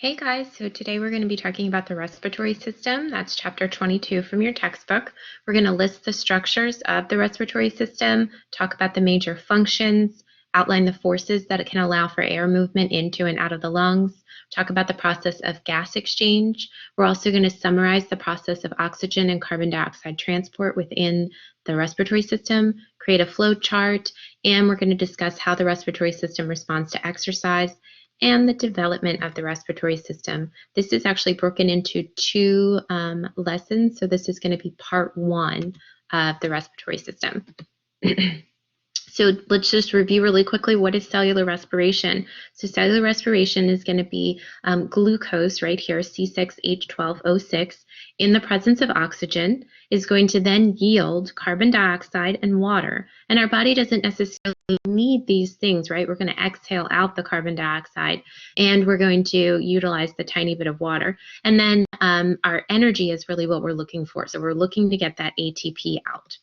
Hey guys, so today we're going to be talking about the respiratory system. That's chapter 22 from your textbook. We're going to list the structures of the respiratory system, talk about the major functions, outline the forces that it can allow for air movement into and out of the lungs, talk about the process of gas exchange. We're also going to summarize the process of oxygen and carbon dioxide transport within the respiratory system, create a flow chart, and we're going to discuss how the respiratory system responds to exercise and the development of the respiratory system. This is actually broken into two lessons, so this is going to be part one of the respiratory system. So let's just review really quickly, what is cellular respiration? So cellular respiration is going to be glucose right here, C6H12O6, in the presence of oxygen, is going to then yield carbon dioxide and water. And our body doesn't necessarily need these things, right? We're going to exhale out the carbon dioxide and we're going to utilize the tiny bit of water. And then our energy is really what we're looking for. So we're looking to get that ATP out.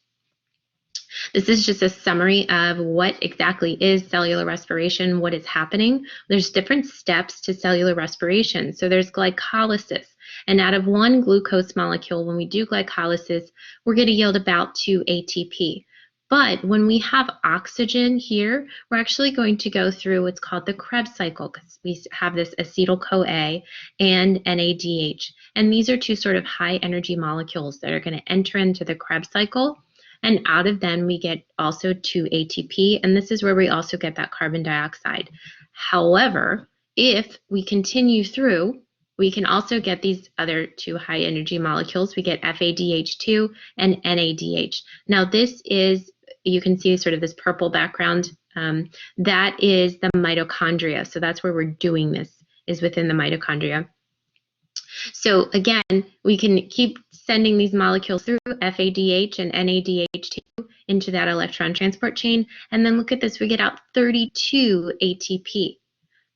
This is just a summary of what exactly is cellular respiration, what is happening. There's different steps to cellular respiration. So there's glycolysis. And out of one glucose molecule, when we do glycolysis, we're going to yield about 2 ATP. But when we have oxygen here, we're actually going to go through what's called the Krebs cycle, because we have this acetyl-CoA and NADH. And these are two sort of high energy molecules that are going to enter into the Krebs cycle. And out of them, we get also 2 ATP, and this is where we also get that carbon dioxide. However, if we continue through, we can also get these other 2 high energy molecules. We get FADH2 and NADH. Now this is, you can see sort of this purple background, that is the mitochondria. So that's where we're doing this, is within the mitochondria. So again, we can keep sending these molecules through FADH and NADH2 into that electron transport chain. And then look at this, we get out 32 ATP.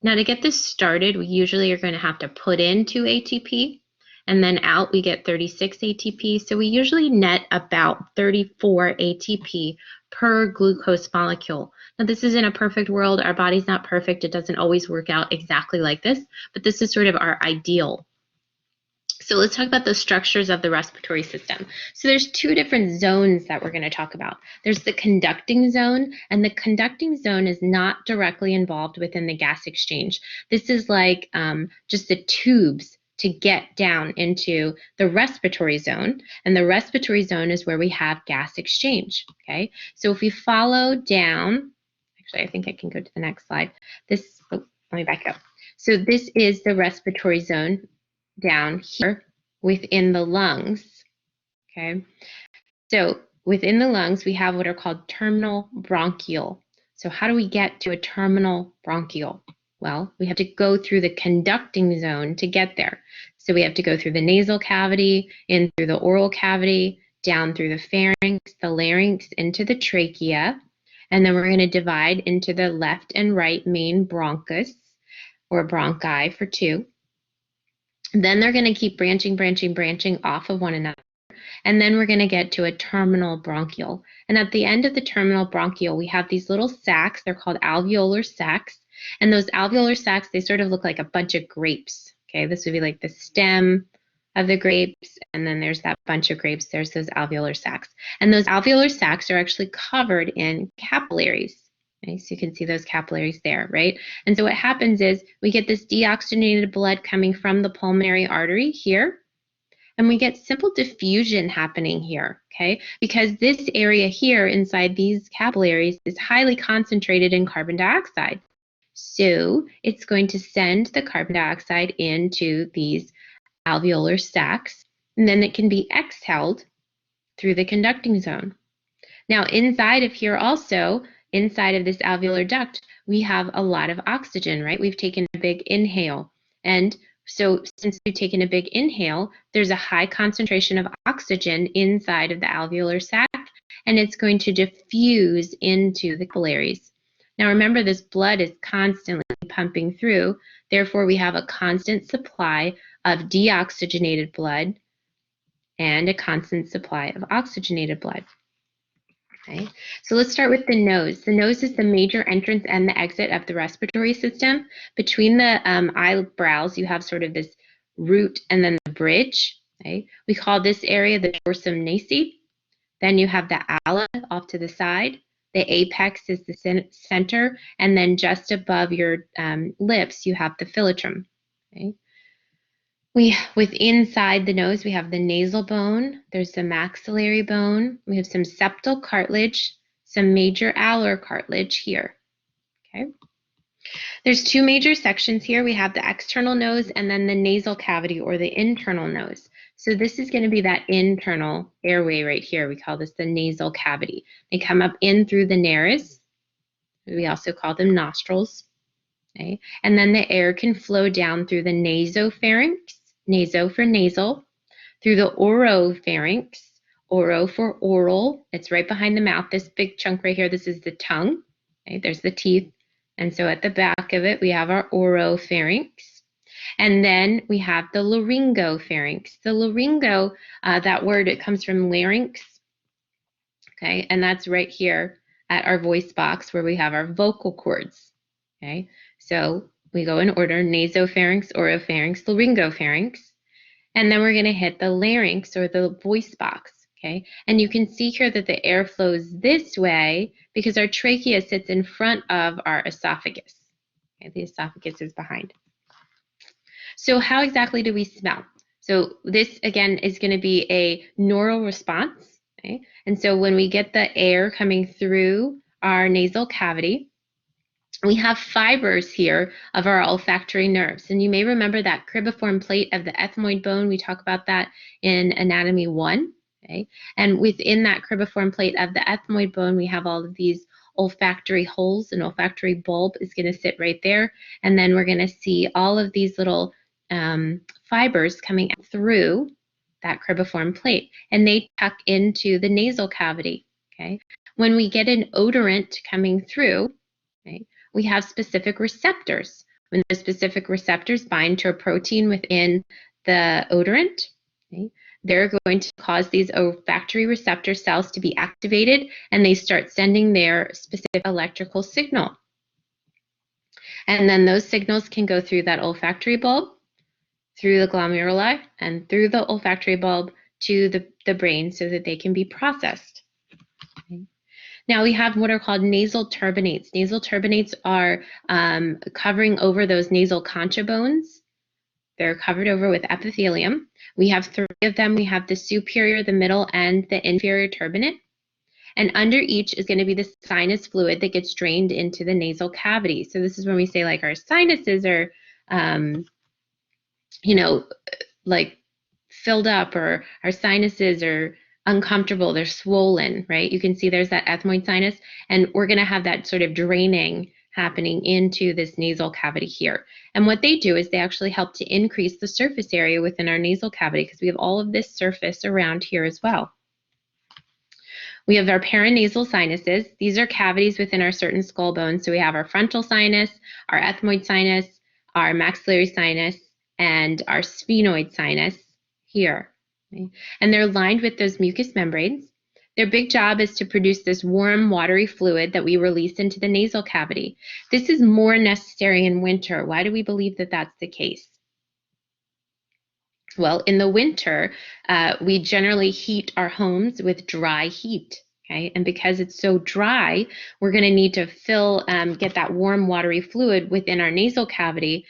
Now to get this started, we usually are going to have to put in 2 ATP. And then out we get 36 ATP. So we usually net about 34 ATP per glucose molecule. Now this isn't a perfect world. Our body's not perfect. It doesn't always work out exactly like this. But this is sort of our ideal. So let's talk about the structures of the respiratory system. So there's 2 different zones that we're going to talk about. There's the conducting zone, and the conducting zone is not directly involved within the gas exchange. This is like just the tubes to get down into the respiratory zone, and the respiratory zone is where we have gas exchange. Okay, so if we follow down, actually I think I can go to the next slide. Let me back up. So this is the respiratory zone down here within the lungs. Okay, so within the lungs we have what are called terminal bronchial. So how do we get to a terminal bronchial? Well, we have to go through the conducting zone to get there. So we have to go through the nasal cavity, in through the oral cavity, down through the pharynx, the larynx, into the trachea, and then we're going to divide into the left and right main bronchus, or bronchi for 2. Then they're going to keep branching off of one another. And then we're going to get to a terminal bronchial. And at the end of the terminal bronchial, we have these little sacs. They're called alveolar sacs. And those alveolar sacs, they sort of look like a bunch of grapes. Okay, this would be like the stem of the grapes. And then there's that bunch of grapes. There's those alveolar sacs. And those alveolar sacs are actually covered in capillaries. Okay, so you can see those capillaries there, right? And so what happens is we get this deoxygenated blood coming from the pulmonary artery here, and we get simple diffusion happening here, okay? Because this area here inside these capillaries is highly concentrated in carbon dioxide. So it's going to send the carbon dioxide into these alveolar sacs, and then it can be exhaled through the conducting zone. Now inside of here also, inside of this alveolar duct, we have a lot of oxygen, right? We've taken a big inhale. And so since we've taken a big inhale, there's a high concentration of oxygen inside of the alveolar sac, and it's going to diffuse into the capillaries. Now remember, this blood is constantly pumping through. Therefore, we have a constant supply of deoxygenated blood and a constant supply of oxygenated blood. Okay, so let's start with the nose. The nose is the major entrance and the exit of the respiratory system. Between the eyebrows, you have sort of this root and then the bridge. Okay, we call this area the dorsum nasi. Then you have the ala off to the side. The apex is the center, and then just above your lips, you have the philtrum. Okay. With inside the nose, we have the nasal bone, there's the maxillary bone, we have some septal cartilage, some major alar cartilage here. Okay. There's two major sections here. We have the external nose and then the nasal cavity or the internal nose. So this is going to be that internal airway right here. We call this the nasal cavity. They come up in through the nares. We also call them nostrils. Okay. And then the air can flow down through the nasopharynx, naso for nasal, through the oropharynx, oro for oral. It's right behind the mouth, this big chunk right here. This is the tongue. Okay. There's the teeth. And so at the back of it, we have our oropharynx. And then we have the laryngopharynx. The laryngo, that word, it comes from larynx. Okay, and that's right here at our voice box where we have our vocal cords. Okay, so we go in order: nasopharynx, oropharynx, laryngopharynx, and then we're going to hit the larynx or the voice box. Okay, and you can see here that the air flows this way because our trachea sits in front of our esophagus. Okay, the esophagus is behind. So how exactly do we smell? So this, again, is going to be a neural response. Okay? And so when we get the air coming through our nasal cavity, we have fibers here of our olfactory nerves. And you may remember that cribriform plate of the ethmoid bone. We talk about that in Anatomy 1. Okay? And within that cribriform plate of the ethmoid bone, we have all of these olfactory holes. An olfactory bulb is going to sit right there. And then we're going to see all of these little fibers coming through that cribriform plate, and they tuck into the nasal cavity. Okay, when we get an odorant coming through, okay, we have specific receptors. When those specific receptors bind to a protein within the odorant, okay, they're going to cause these olfactory receptor cells to be activated, and they start sending their specific electrical signal. And then those signals can go through that olfactory bulb, through the glomeruli, and through the olfactory bulb to the brain so that they can be processed. Okay. Now we have what are called nasal turbinates. Nasal turbinates are covering over those nasal concha bones. They're covered over with epithelium. We have three of them. We have the superior, the middle, and the inferior turbinate. And under each is going to be the sinus fluid that gets drained into the nasal cavity. So this is when we say like our sinuses are like filled up, or our sinuses are uncomfortable, they're swollen, right? You can see there's that ethmoid sinus, and we're going to have that sort of draining happening into this nasal cavity here. And what they do is they actually help to increase the surface area within our nasal cavity because we have all of this surface around here as well. We have our paranasal sinuses. These are cavities within our certain skull bones. So we have our frontal sinus, our ethmoid sinus, our maxillary sinus, and our sphenoid sinus here. Okay? And they're lined with those mucous membranes. Their big job is to produce this warm, watery fluid that we release into the nasal cavity. This is more necessary in winter. Why do we believe that that's the case? Well, in the winter, we generally heat our homes with dry heat. Okay, and because it's so dry, we're going to need to get that warm, watery fluid within our nasal cavity.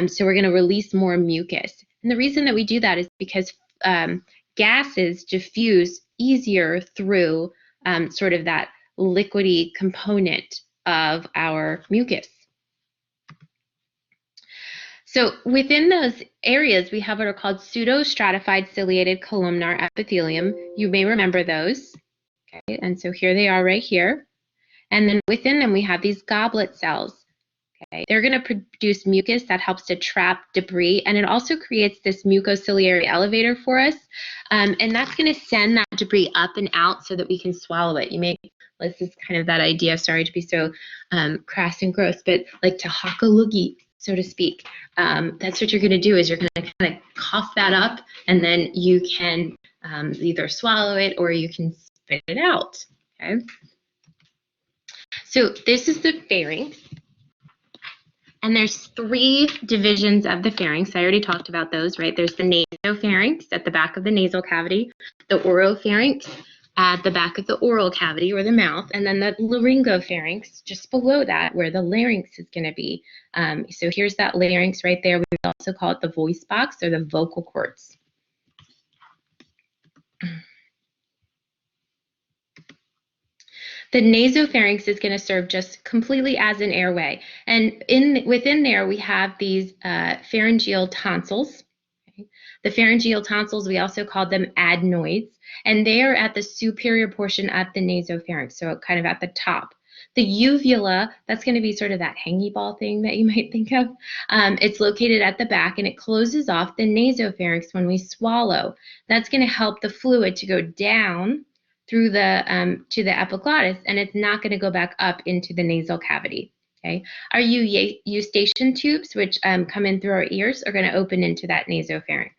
So we're going to release more mucus. And the reason that we do that is because gases diffuse easier through sort of that liquidy component of our mucus. So within those areas, we have what are called pseudostratified ciliated columnar epithelium. You may remember those. Okay, and so here they are right here. And then within them, we have these goblet cells. Okay, they're going to produce mucus that helps to trap debris, and it also creates this mucociliary elevator for us. And that's going to send that debris up and out so that we can swallow it. This is kind of that idea, sorry to be so crass and gross, but like to hawk a loogie, so to speak. That's what you're going to do, is you're going to kind of cough that up, and then you can either swallow it or you can spit it out. Okay. So this is the pharynx. And there's 3 divisions of the pharynx. I already talked about those, right? There's the nasopharynx at the back of the nasal cavity, the oropharynx at the back of the oral cavity or the mouth, and then the laryngopharynx just below that where the larynx is going to be. So here's that larynx right there. We also call it the voice box or the vocal cords. The nasopharynx is going to serve just completely as an airway. And within there, we have these pharyngeal tonsils. Okay. The pharyngeal tonsils, we also call them adenoids, and they are at the superior portion of the nasopharynx, so kind of at the top. The uvula, that's going to be sort of that hangy ball thing that you might think of. It's located at the back, and it closes off the nasopharynx when we swallow. That's going to help the fluid to go down through the to the epiglottis, and it's not going to go back up into the nasal cavity. Okay, our eustachian tubes, which come in through our ears, are going to open into that nasopharynx.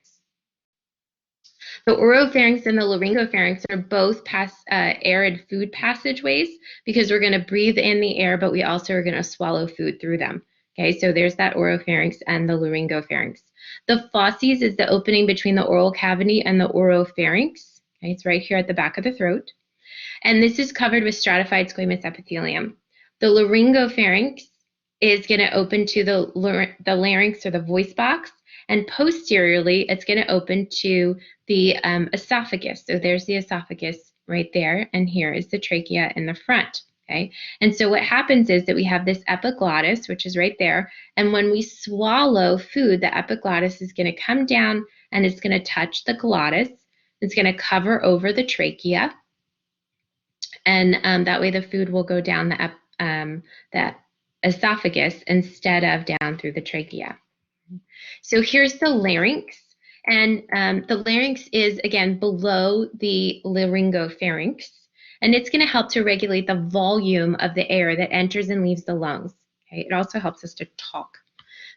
The oropharynx and the laryngopharynx are both arid food passageways because we're going to breathe in the air, but we also are going to swallow food through them. Okay, so there's that oropharynx and the laryngopharynx. The fauces is the opening between the oral cavity and the oropharynx. Okay, it's right here at the back of the throat. And this is covered with stratified squamous epithelium. The laryngopharynx is going to open to the larynx or the voice box, and posteriorly, it's going to open to the esophagus. So there's the esophagus right there, and here is the trachea in the front. Okay, and so what happens is that we have this epiglottis, which is right there, and when we swallow food, the epiglottis is going to come down and it's going to touch the glottis. It's going to cover over the trachea, and that way the food will go down the esophagus instead of down through the trachea. So here's the larynx, and the larynx is, again, below the laryngopharynx, and it's going to help to regulate the volume of the air that enters and leaves the lungs. Okay? It also helps us to talk.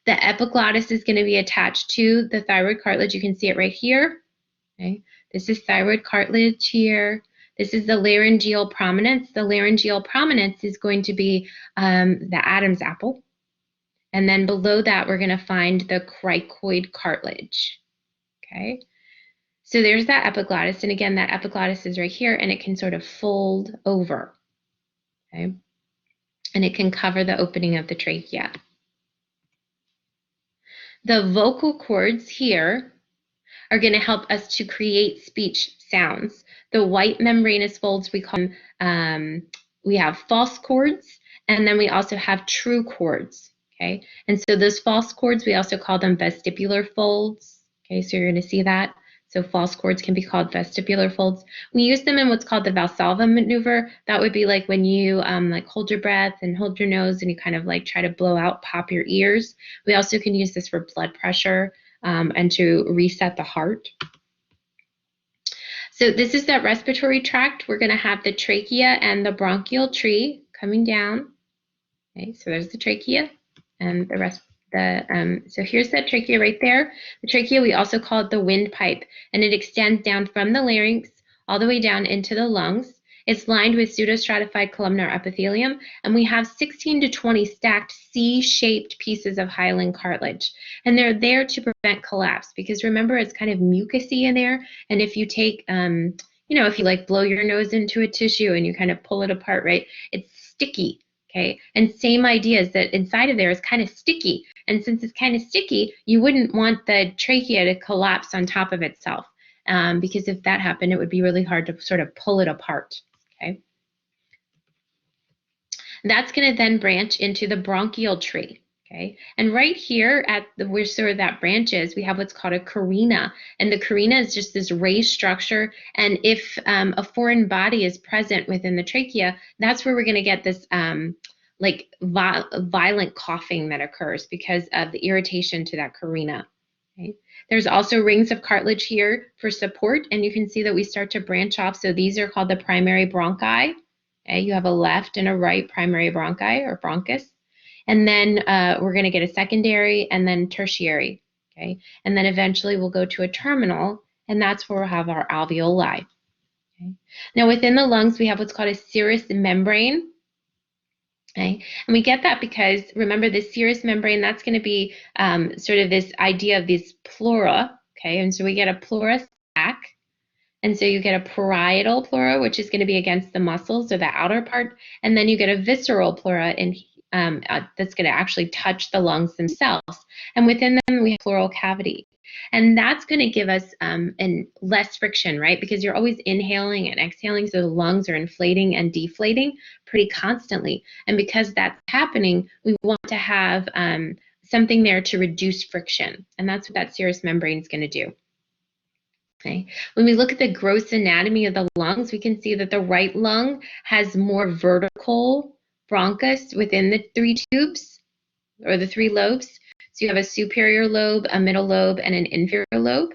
The epiglottis is going to be attached to the thyroid cartilage. You can see it right here. Okay? This is thyroid cartilage here. This is the laryngeal prominence. The laryngeal prominence is going to be the Adam's apple. And then below that, we're going to find the cricoid cartilage. Okay. So there's that epiglottis. And again, that epiglottis is right here, and it can sort of fold over. Okay. And it can cover the opening of the trachea. The vocal cords here are going to help us to create speech sounds. The white membranous folds, we call them, we have false cords, and then we also have true cords. Okay, and so those false cords, we also call them vestibular folds. Okay, so you're going to see that. So false cords can be called vestibular folds. We use them in what's called the Valsalva maneuver. That would be like when you like hold your breath and hold your nose and you kind of like try to blow out, pop your ears. We also can use this for blood pressure and to reset the heart. So this is that respiratory tract. We're going to have the trachea and the bronchial tree coming down. Okay, so there's the trachea and the rest. So here's that trachea right there. The trachea, we also call it the windpipe, and it extends down from the larynx all the way down into the lungs. It's lined with pseudostratified columnar epithelium, and we have 16 to 20 stacked C-shaped pieces of hyaline cartilage. And they're there to prevent collapse because remember, it's kind of mucousy in there. And if you take, if you like blow your nose into a tissue and you kind of pull it apart, right, it's sticky. Okay, and same idea is that inside of there is kind of sticky. And since it's kind of sticky, you wouldn't want the trachea to collapse on top of itself because if that happened, it would be really hard to sort of pull it apart. Okay, that's going to then branch into the bronchial tree. Okay, and right here at where sort of that branch is, we have what's called a carina, and the carina is just this raised structure. And if a foreign body is present within the trachea, that's where we're going to get this like violent coughing that occurs because of the irritation to that carina. Okay. There's also rings of cartilage here for support, and you can see that we start to branch off. So these are called the primary bronchi. Okay, you have a left and a right primary bronchi or bronchus. And then we're going to get a secondary and then tertiary. Okay, and then eventually we'll go to a terminal, and that's where we'll have our alveoli. Okay. Now within the lungs, we have what's called a serous membrane. Okay. And we get that because, remember, the serous membrane, that's going to be sort of this idea of this pleura. Okay. And so we get a pleura sac. And so you get a parietal pleura, which is going to be against the muscles or the outer part. And then you get a visceral pleura that's going to actually touch the lungs themselves. And within them, we have pleural cavity. And that's going to give us less friction, right? Because you're always inhaling and exhaling, so the lungs are inflating and deflating pretty constantly. And because that's happening, we want to have something there to reduce friction. And that's what that serous membrane is going to do. Okay. When we look at the gross anatomy of the lungs, we can see that the right lung has more vertical bronchus within the three tubes or the three lobes. So you have a superior lobe, a middle lobe, and an inferior lobe.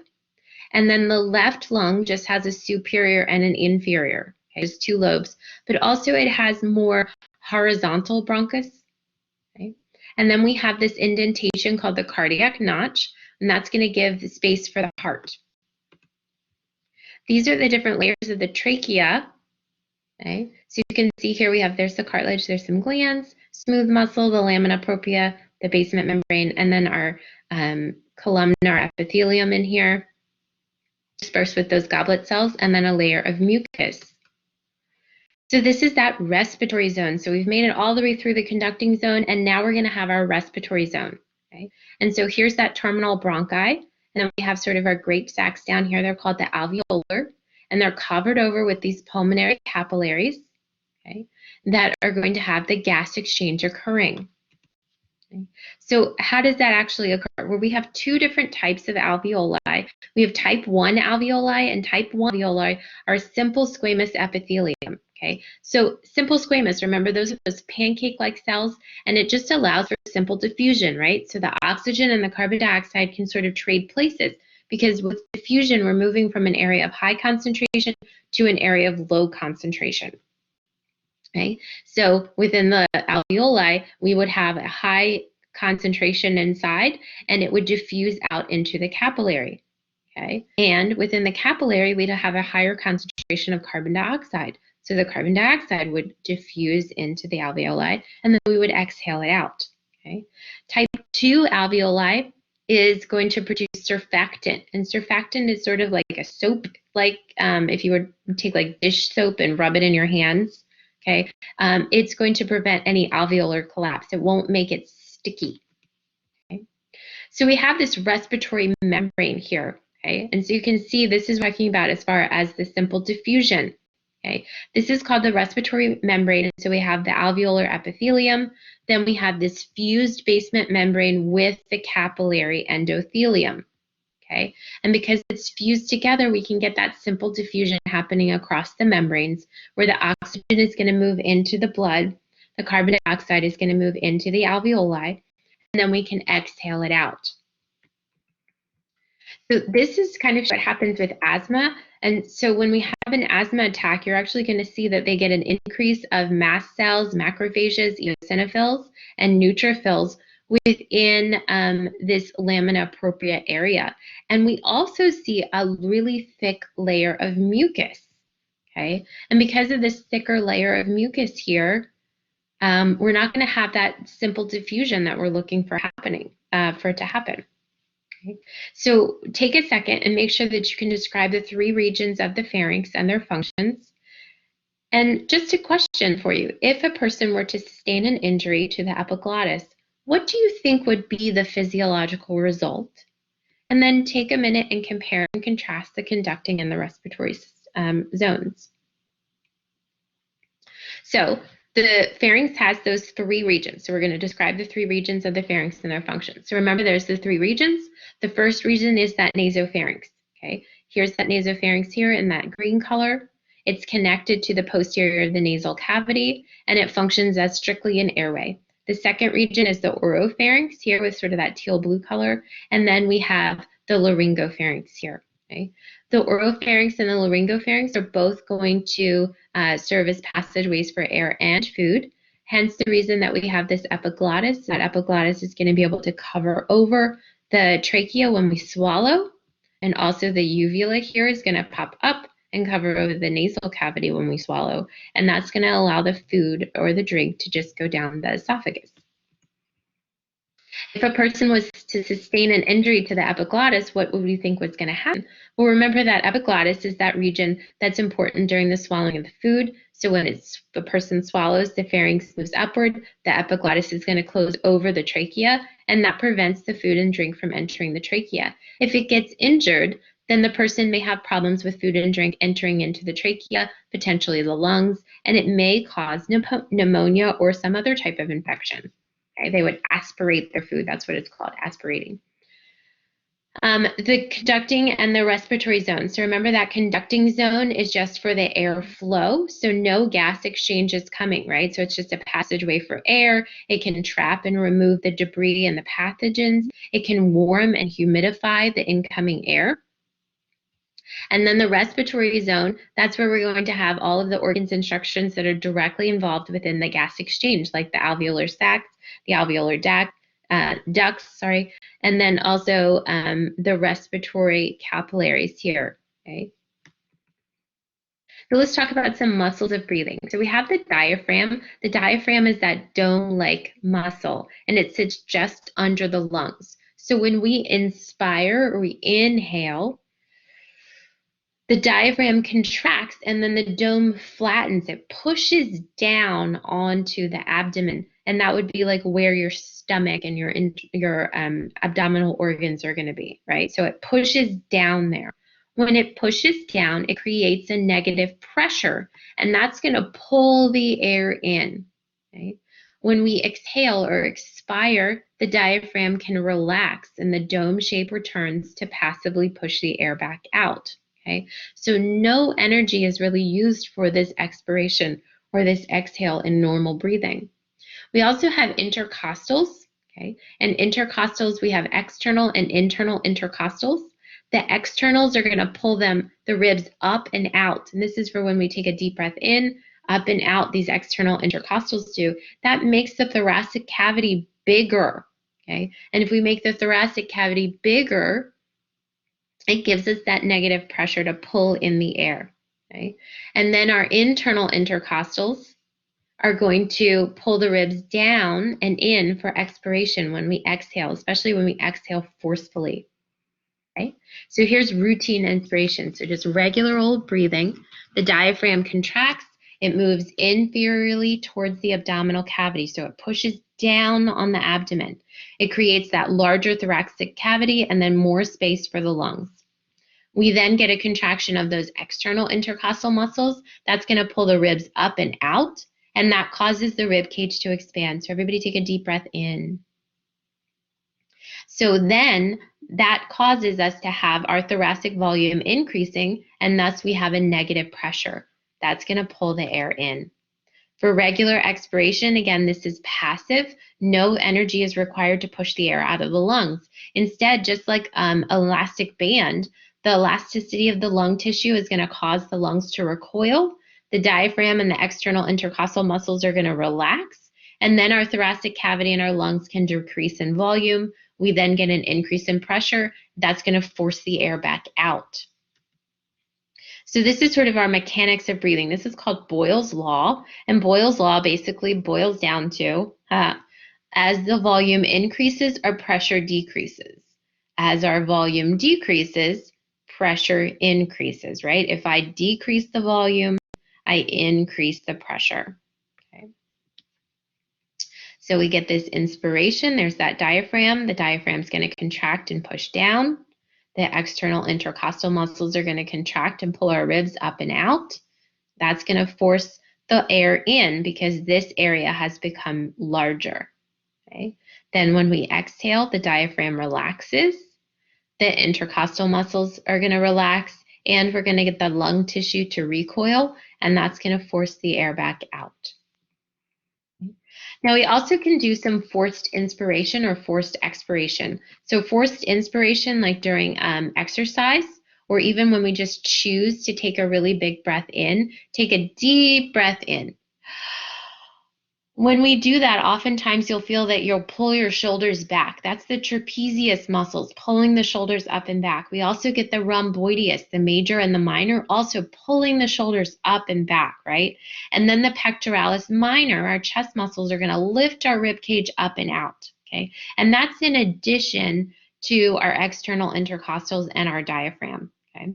And then the left lung just has a superior and an inferior. Okay, just two lobes. But also it has more horizontal bronchus. Okay. And then we have this indentation called the cardiac notch, and that's going to give space for the heart. These are the different layers of the trachea. Okay. So you can see here there's the cartilage, there's some glands, smooth muscle, the lamina propria, the basement membrane, and then our columnar epithelium in here, dispersed with those goblet cells, and then a layer of mucus. So this is that respiratory zone. So we've made it all the way through the conducting zone, and now we're going to have our respiratory zone. Okay. And so here's that terminal bronchi. And then we have sort of our grape sacs down here. They're called the alveolar, and they're covered over with these pulmonary capillaries, okay, that are going to have the gas exchange occurring. Okay. So how does that actually occur? Well, we have two different types of alveoli. We have type 1 alveoli, and type 1 alveoli are simple squamous epithelium. Okay, so simple squamous, remember those are those pancake-like cells, and it just allows for simple diffusion, right? So the oxygen and the carbon dioxide can sort of trade places, because with diffusion, we're moving from an area of high concentration to an area of low concentration. Okay, so within the alveoli, we would have a high concentration inside, and it would diffuse out into the capillary. Okay, and within the capillary, we'd have a higher concentration of carbon dioxide. So the carbon dioxide would diffuse into the alveoli, and then we would exhale it out. Okay, type 2 alveoli is going to produce surfactant, and surfactant is sort of like a soap, like if you would take like dish soap and rub it in your hands. Okay, it's going to prevent any alveolar collapse. It won't make it sticky. Okay, so we have this respiratory membrane here. Okay, and so you can see this is talking about as far as the simple diffusion. Okay, this is called the respiratory membrane. And so we have the alveolar epithelium, then we have this fused basement membrane with the capillary endothelium. Okay, and because it's fused together, we can get that simple diffusion happening across the membranes, where the oxygen is going to move into the blood, the carbon dioxide is going to move into the alveoli, and then we can exhale it out. So this is kind of what happens with asthma. And so when we have an asthma attack, you're actually going to see that they get an increase of mast cells, macrophages, eosinophils, and neutrophils within this lamina propria area. And we also see a really thick layer of mucus. Okay, and because of this thicker layer of mucus here, we're not going to have that simple diffusion that we're looking for for it to happen. Okay. So take a second and make sure that you can describe the three regions of the pharynx and their functions. And just a question for you, if a person were to sustain an injury to the epiglottis, what do you think would be the physiological result? And then take a minute and compare and contrast the conducting and the respiratory zones. So the pharynx has those three regions. So we're going to describe the three regions of the pharynx and their functions. So remember, there's the three regions. The first region is that nasopharynx. Okay, here's that nasopharynx here in that green color. It's connected to the posterior of the nasal cavity, and it functions as strictly an airway. The second region is the oropharynx here with sort of that teal blue color, and then we have the laryngopharynx here. Okay. The oropharynx and the laryngopharynx are both going to serve as passageways for air and food. Hence the reason that we have this epiglottis. That epiglottis is going to be able to cover over the trachea when we swallow. And also the uvula here is going to pop up and cover over the nasal cavity when we swallow. And that's going to allow the food or the drink to just go down the esophagus. If a person was to sustain an injury to the epiglottis, what would we think was going to happen? Well, remember that epiglottis is that region that's important during the swallowing of the food. So when the person swallows, the pharynx moves upward, the epiglottis is going to close over the trachea, and that prevents the food and drink from entering the trachea. If it gets injured, then the person may have problems with food and drink entering into the trachea, potentially the lungs, and it may cause pneumonia or some other type of infection. Okay, they would aspirate their food. That's what it's called, aspirating. The conducting and the respiratory zone. So remember that conducting zone is just for the air flow. So no gas exchange is coming, right? So it's just a passageway for air. It can trap and remove the debris and the pathogens. It can warm and humidify the incoming air. And then the respiratory zone, that's where we're going to have all of the organs and structures that are directly involved within the gas exchange, like the alveolar sacs, the alveolar ducts, and then also the respiratory capillaries here, okay? So let's talk about some muscles of breathing. So we have the diaphragm. The diaphragm is that dome-like muscle, and it sits just under the lungs. So when we inspire or we inhale, the diaphragm contracts and then the dome flattens. It pushes down onto the abdomen, and that would be like where your stomach and your abdominal organs are going to be, right? So it pushes down there. When it pushes down, it creates a negative pressure, and that's going to pull the air in, okay? When we exhale or expire, the diaphragm can relax and the dome shape returns to passively push the air back out. Okay, so no energy is really used for this expiration or this exhale in normal breathing. We also have intercostals, okay, and intercostals, we have external and internal intercostals. The externals are going to pull the ribs up and out, and this is for when we take a deep breath in, up and out, these external intercostals do. That makes the thoracic cavity bigger, okay, and if we make the thoracic cavity bigger, it gives us that negative pressure to pull in the air, okay? And then our internal intercostals are going to pull the ribs down and in for expiration when we exhale, especially when we exhale forcefully, okay? So here's routine inspiration. So just regular old breathing. The diaphragm contracts. It moves inferiorly towards the abdominal cavity, so it pushes down on the abdomen. It creates that larger thoracic cavity and then more space for the lungs. We then get a contraction of those external intercostal muscles. That's going to pull the ribs up and out, and that causes the rib cage to expand. So everybody take a deep breath in. So then that causes us to have our thoracic volume increasing, and thus we have a negative pressure. That's going to pull the air in. For regular expiration, again, this is passive. No energy is required to push the air out of the lungs. Instead, just like elastic band, the elasticity of the lung tissue is going to cause the lungs to recoil. The diaphragm and the external intercostal muscles are going to relax, and then our thoracic cavity and our lungs can decrease in volume. We then get an increase in pressure. That's going to force the air back out. So this is sort of our mechanics of breathing. This is called Boyle's Law, and Boyle's Law basically boils down to as the volume increases, our pressure decreases. As our volume decreases, pressure increases, right? If I decrease the volume, I increase the pressure, okay? So we get this inspiration. There's that diaphragm. The diaphragm's going to contract and push down. The external intercostal muscles are going to contract and pull our ribs up and out. That's going to force the air in because this area has become larger, okay? Then when we exhale, the diaphragm relaxes. The intercostal muscles are going to relax, and we're going to get the lung tissue to recoil, and that's going to force the air back out. Now we also can do some forced inspiration or forced expiration. So forced inspiration, like during exercise, or even when we just choose to take a really big breath in, take a deep breath in. When we do that, oftentimes you'll feel that you'll pull your shoulders back. That's the trapezius muscles, pulling the shoulders up and back. We also get the rhomboideus, the major and the minor, also pulling the shoulders up and back, right? And then the pectoralis minor, our chest muscles, are going to lift our rib cage up and out, okay? And that's in addition to our external intercostals and our diaphragm, okay?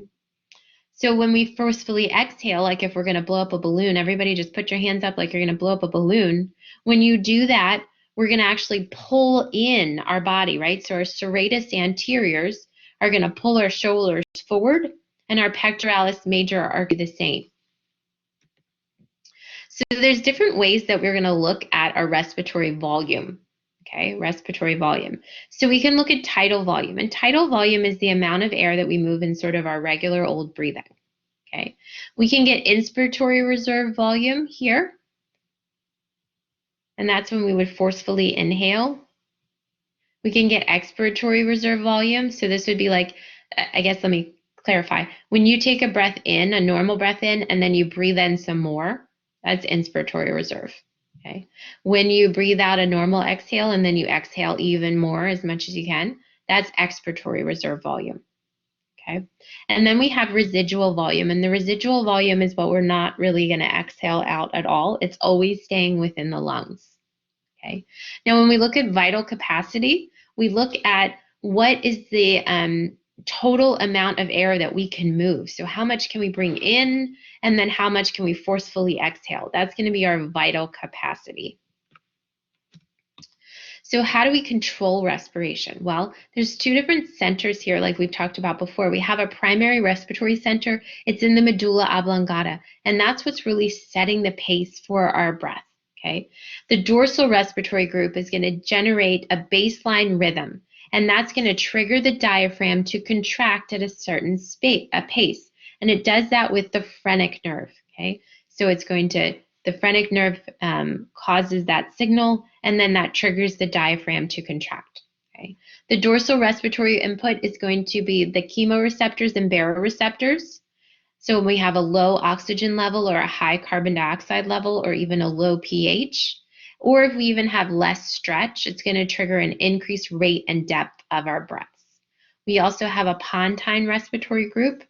So when we forcefully exhale, like if we're going to blow up a balloon, everybody just put your hands up like you're going to blow up a balloon. When you do that, we're going to actually pull in our body, right? So our serratus anteriors are going to pull our shoulders forward, and our pectoralis major are the same. So there's different ways that we're going to look at our respiratory volume. Okay, respiratory volume. So we can look at tidal volume, and tidal volume is the amount of air that we move in sort of our regular old breathing. Okay, we can get inspiratory reserve volume here, and that's when we would forcefully inhale. We can get expiratory reserve volume, so this would be like, I guess let me clarify. When you take a breath in, a normal breath in, and then you breathe in some more, that's inspiratory reserve. Okay, when you breathe out a normal exhale and then you exhale even more as much as you can, that's expiratory reserve volume. Okay, and then we have residual volume, and the residual volume is what we're not really going to exhale out at all. It's always staying within the lungs. Okay, now when we look at vital capacity, we look at what is the total amount of air that we can move. So how much can we bring in, and then how much can we forcefully exhale? That's going to be our vital capacity. So how do we control respiration? Well, there's two different centers here, like we've talked about before. We have a primary respiratory center. It's in the medulla oblongata, and that's what's really setting the pace for our breath. Okay, the dorsal respiratory group is going to generate a baseline rhythm, and that's going to trigger the diaphragm to contract at a certain pace, and it does that with the phrenic nerve. Okay, so it's going to, the phrenic nerve causes that signal, and then that triggers the diaphragm to contract. Okay, the dorsal respiratory input is going to be the chemoreceptors and baroreceptors. So when we have a low oxygen level or a high carbon dioxide level or even a low pH, or if we even have less stretch, it's going to trigger an increased rate and depth of our breaths. We also have a pontine respiratory group.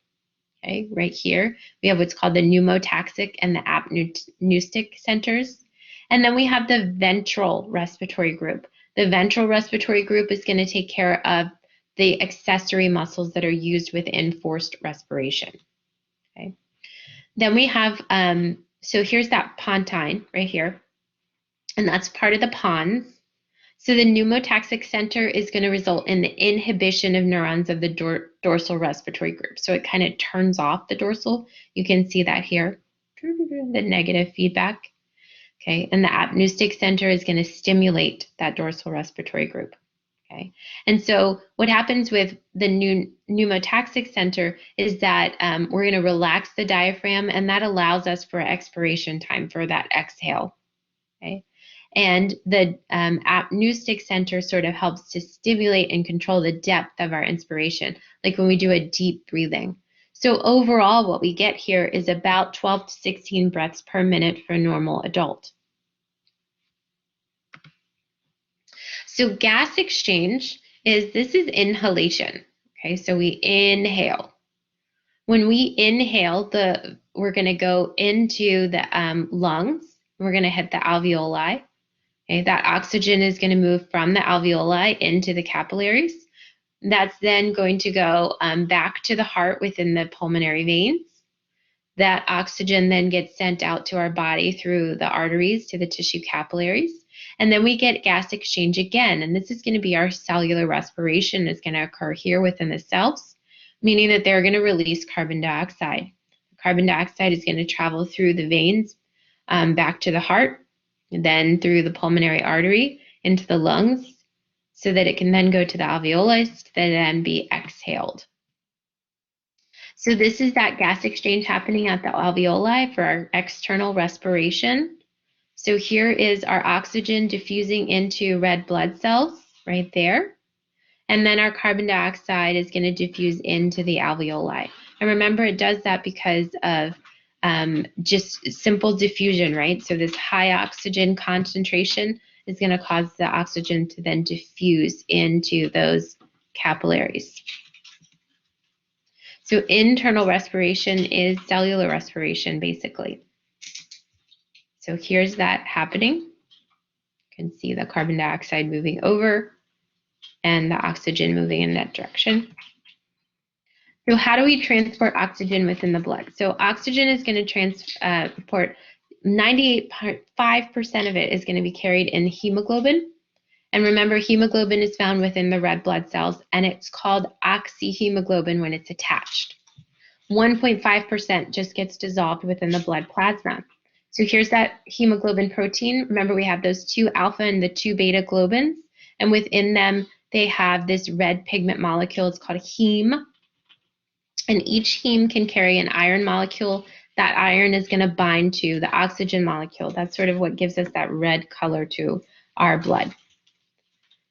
Okay, right here, we have what's called the pneumotaxic and the apneustic centers. And then we have the ventral respiratory group. The ventral respiratory group is going to take care of the accessory muscles that are used within forced respiration. Okay. Then we have, so here's that pontine right here, and that's part of the pons. So the pneumotaxic center is going to result in the inhibition of neurons of the dorsal respiratory group. So it kind of turns off the dorsal. You can see that here, the negative feedback. Okay, and the apneustic center is going to stimulate that dorsal respiratory group. Okay, and so what happens with the pneumotaxic center is that we're going to relax the diaphragm, and that allows us for expiration time for that exhale. Okay, and the apneustic center sort of helps to stimulate and control the depth of our inspiration, like when we do a deep breathing. So overall, what we get here is about 12 to 16 breaths per minute for a normal adult. So gas exchange this is inhalation. Okay, so we inhale. When we inhale, we're going to go into the lungs. We're going to hit the alveoli. Okay, that oxygen is going to move from the alveoli into the capillaries. That's then going to go back to the heart within the pulmonary veins. That oxygen then gets sent out to our body through the arteries to the tissue capillaries. And then we get gas exchange again. And this is going to be our cellular respiration is going to occur here within the cells, meaning that they're going to release carbon dioxide. Carbon dioxide is going to travel through the veins back to the heart, and then through the pulmonary artery into the lungs, so that it can then go to the alveoli to then be exhaled. So this is that gas exchange happening at the alveoli for our external respiration. So here is our oxygen diffusing into red blood cells right there. And then our carbon dioxide is going to diffuse into the alveoli. And remember, it does that because of just simple diffusion, right? So this high oxygen concentration is going to cause the oxygen to then diffuse into those capillaries. So internal respiration is cellular respiration, basically. So here's that happening. You can see the carbon dioxide moving over and the oxygen moving in that direction. So how do we transport oxygen within the blood? So oxygen is going to transport 98.5% of it is going to be carried in hemoglobin. And remember, hemoglobin is found within the red blood cells, and it's called oxyhemoglobin when it's attached. 1.5% just gets dissolved within the blood plasma. So here's that hemoglobin protein. Remember, we have those 2 alpha and the 2 beta globins, and within them, they have this red pigment molecule. It's called heme. And each heme can carry an iron molecule. That iron is going to bind to the oxygen molecule. That's sort of what gives us that red color to our blood.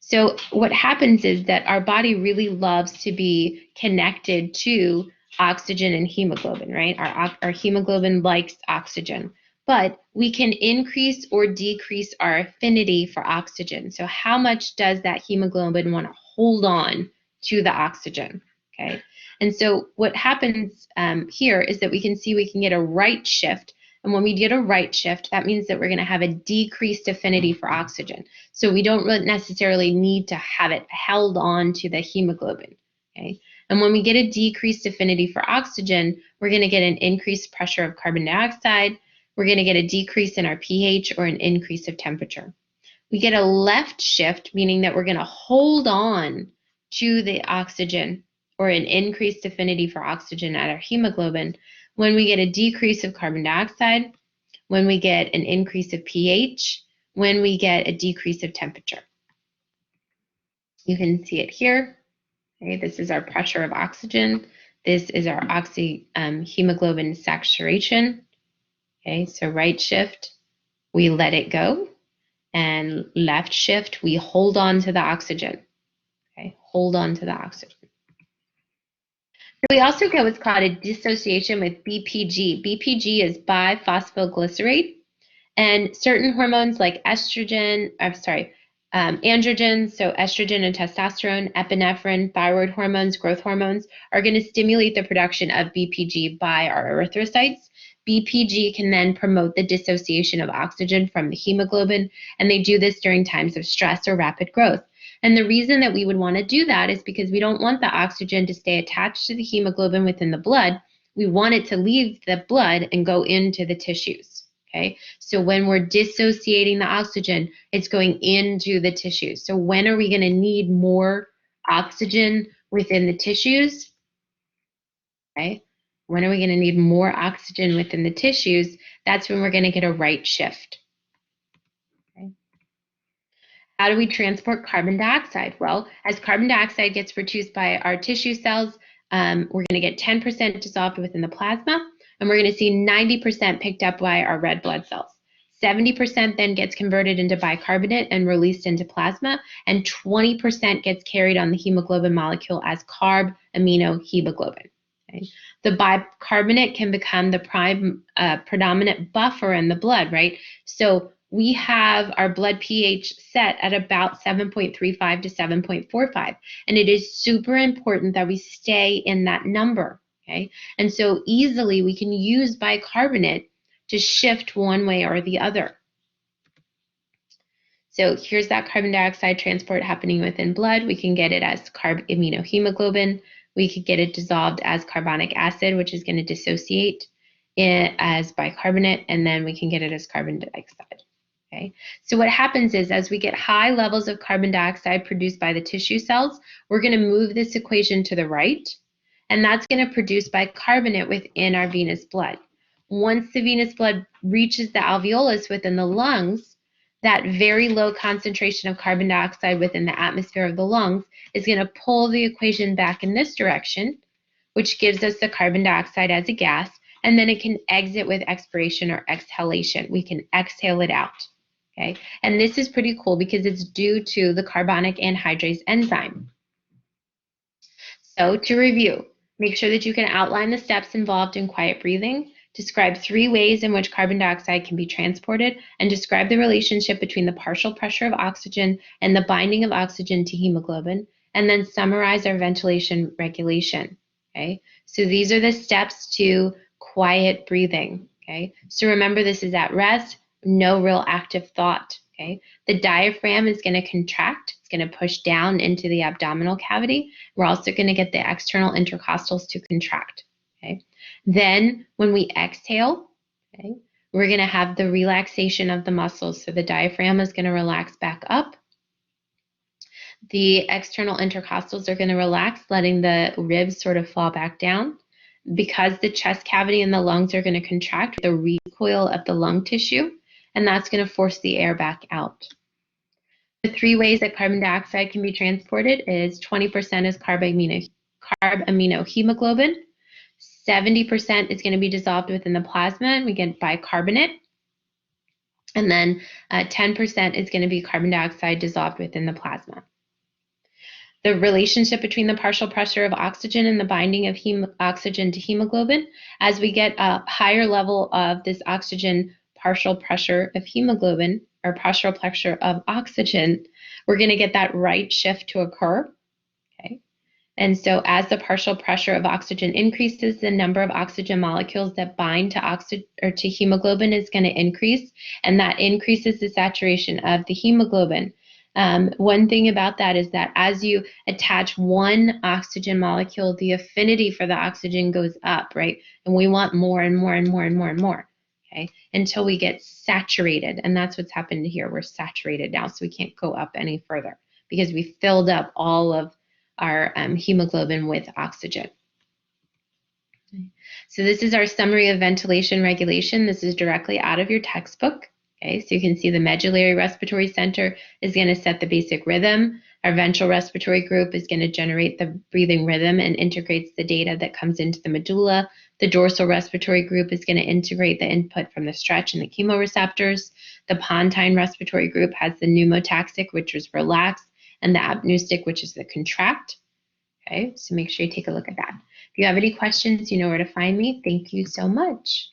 So what happens is that our body really loves to be connected to oxygen and hemoglobin, right? Our hemoglobin likes oxygen, but we can increase or decrease our affinity for oxygen. So how much does that hemoglobin want to hold on to the oxygen, okay? And so what happens here is that we can see we can get a right shift. And when we get a right shift, that means that we're going to have a decreased affinity for oxygen. So we don't really necessarily need to have it held on to the hemoglobin, okay? And when we get a decreased affinity for oxygen, we're going to get an increased pressure of carbon dioxide. We're going to get a decrease in our pH or an increase of temperature. We get a left shift, meaning that we're going to hold on to the oxygen or an increased affinity for oxygen at our hemoglobin when we get a decrease of carbon dioxide, when we get an increase of pH, when we get a decrease of temperature. You can see it here. Okay, this is our pressure of oxygen. This is our hemoglobin saturation. Okay, so right shift, we let it go. And left shift, we hold on to the oxygen. Okay, hold on to the oxygen. We also get what's called a dissociation with BPG. BPG is biphosphoglycerate, and certain hormones like androgens, so estrogen and testosterone, epinephrine, thyroid hormones, growth hormones, are going to stimulate the production of BPG by our erythrocytes. BPG can then promote the dissociation of oxygen from the hemoglobin, and they do this during times of stress or rapid growth. And the reason that we would want to do that is because we don't want the oxygen to stay attached to the hemoglobin within the blood. We want it to leave the blood and go into the tissues. Okay, so when we're dissociating the oxygen, it's going into the tissues. So when are we going to need more oxygen within the tissues? Okay, when are we going to need more oxygen within the tissues? That's when we're going to get a right shift. Okay. How do we transport carbon dioxide? Well, as carbon dioxide gets produced by our tissue cells, we're going to get 10% dissolved within the plasma, and we're going to see 90% picked up by our red blood cells. 70% then gets converted into bicarbonate and released into plasma, and 20% gets carried on the hemoglobin molecule as carb amino hemoglobin. Okay. The bicarbonate can become the predominant buffer in the blood, right? So we have our blood pH set at about 7.35 to 7.45, and it is super important that we stay in that number, okay? And so easily we can use bicarbonate to shift one way or the other. So here's that carbon dioxide transport happening within blood. We can get it as carb amino hemoglobin. We could get it dissolved as carbonic acid, which is going to dissociate it as bicarbonate, and then we can get it as carbon dioxide. Okay. So what happens is as we get high levels of carbon dioxide produced by the tissue cells, we're going to move this equation to the right, and that's going to produce bicarbonate within our venous blood. Once the venous blood reaches the alveolus within the lungs, that very low concentration of carbon dioxide within the atmosphere of the lungs is going to pull the equation back in this direction, which gives us the carbon dioxide as a gas, and then it can exit with expiration or exhalation. We can exhale it out. Okay, and this is pretty cool because it's due to the carbonic anhydrase enzyme. So to review, make sure that you can outline the steps involved in quiet breathing. Describe 3 ways in which carbon dioxide can be transported, and describe the relationship between the partial pressure of oxygen and the binding of oxygen to hemoglobin, and then summarize our ventilation regulation. Okay, so these are the steps to quiet breathing. Okay, so remember, this is at rest, no real active thought. Okay, the diaphragm is going to contract, it's going to push down into the abdominal cavity. We're also going to get the external intercostals to contract. Okay, then when we exhale, okay, we're going to have the relaxation of the muscles. So the diaphragm is going to relax back up. The external intercostals are going to relax, letting the ribs sort of fall back down. Because the chest cavity and the lungs are going to contract, the recoil of the lung tissue, and that's going to force the air back out. The 3 ways that carbon dioxide can be transported is 20% is carb amino hemoglobin, 70% is going to be dissolved within the plasma, and we get bicarbonate, and then 10% is going to be carbon dioxide dissolved within the plasma. The relationship between the partial pressure of oxygen and the binding of oxygen to hemoglobin, as we get a higher level of this oxygen partial pressure of hemoglobin, or partial pressure of oxygen, we're going to get that right shift to occur. Okay. And so as the partial pressure of oxygen increases, the number of oxygen molecules that bind to hemoglobin is going to increase, and that increases the saturation of the hemoglobin. One thing about that is that as you attach one oxygen molecule, the affinity for the oxygen goes up, right? And we want more and more and more and more and more, okay, until we get saturated. And that's what's happened here. We're saturated now, so we can't go up any further because we filled up all of our hemoglobin with oxygen. Okay. So this is our summary of ventilation regulation. This is directly out of your textbook. Okay, so you can see the medullary respiratory center is going to set the basic rhythm. Our ventral respiratory group is going to generate the breathing rhythm and integrates the data that comes into the medulla. The dorsal respiratory group is going to integrate the input from the stretch and the chemoreceptors. The pontine respiratory group has the pneumotaxic, which is relax, and the apneustic, which is the contract. Okay, so make sure you take a look at that. If you have any questions, you know where to find me. Thank you so much.